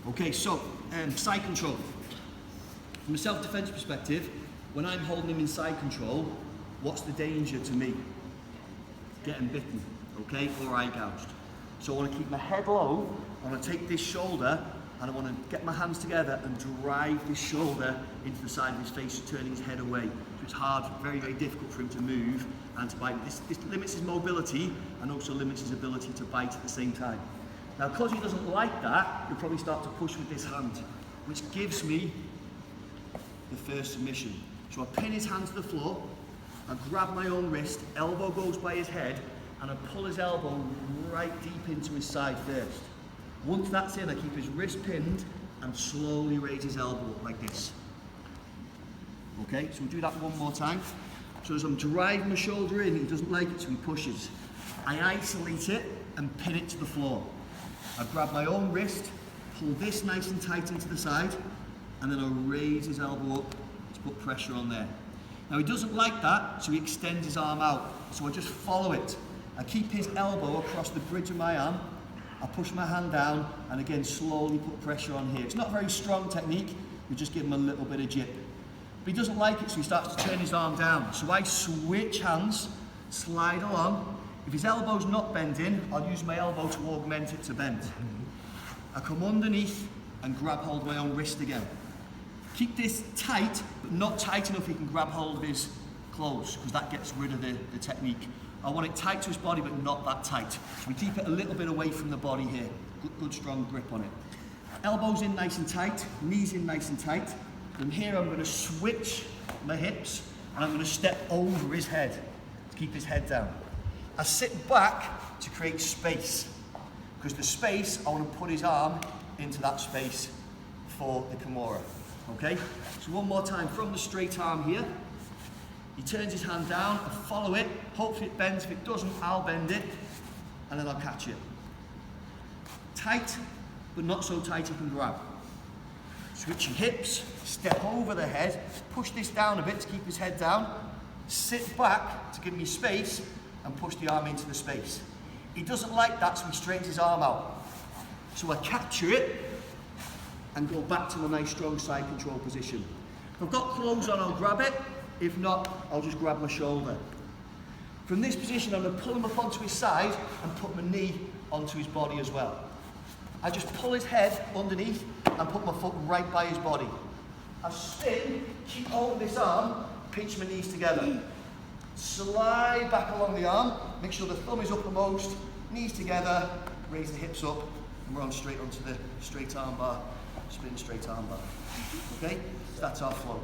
Okay, so side control. From a self-defense perspective, when I'm holding him in side control, what's the danger to me? Getting bitten, okay, or eye gouged. So I want to keep my head low, I want to take this shoulder, and I want to get my hands together and drive this shoulder into the side of his face, turning his head away. So it's hard, very, very difficult for him to move and to bite. This limits his mobility and also limits his ability to bite at the same time. Now, because he doesn't like that, he'll probably start to push with this hand, which gives me the first submission. So I pin his hand to the floor, I grab my own wrist, elbow goes by his head, and I pull his elbow right deep into his side first. Once that's in, I keep his wrist pinned and slowly raise his elbow up like this. Okay, so we'll do that one more time. So as I'm driving my shoulder in, he doesn't like it, so he pushes. I isolate it and pin it to the floor. I grab my own wrist, pull this nice and tight into the side, and then I raise his elbow up to put pressure on there. Now he doesn't like that, so he extends his arm out. So I just follow it. I keep his elbow across the bridge of my arm, I push my hand down, and again slowly put pressure on here. It's not a very strong technique, we just give him a little bit of jip. But he doesn't like it, so he starts to turn his arm down. So I switch hands, slide along. If his elbow's not bending, I'll use my elbow to augment it to bend. I come underneath and grab hold of my own wrist again. Keep this tight, but not tight enough he can grab hold of his clothes, because that gets rid of the technique. I want it tight to his body, but not that tight. So we keep it a little bit away from the body here. Good strong grip on it. Elbows in nice and tight, knees in nice and tight. From here I'm going to switch my hips, and I'm going to step over his head to keep his head down. I sit back to create space, because the space, I want to put his arm into that space for the Kimura. Okay? So one more time, from the straight arm here, he turns his hand down, I follow it, hopefully it bends. If it doesn't, I'll bend it, and then I'll catch it. Tight, but not so tight you can grab. Switch your hips, step over the head, push this down a bit to keep his head down, sit back to give me space, and push the arm into the space. He doesn't like that, so he straightens his arm out. So I capture it, and go back to my nice strong side control position. If I've got clothes on, I'll grab it. If not, I'll just grab my shoulder. From this position, I'm going to pull him up onto his side and put my knee onto his body as well. I just pull his head underneath and put my foot right by his body. I spin, keep holding this arm, pinch my knees together. Slide back along the arm, make sure the thumb is uppermost, knees together, raise the hips up, and we're on straight onto the straight arm bar, spin straight arm bar. Okay, so that's our flow.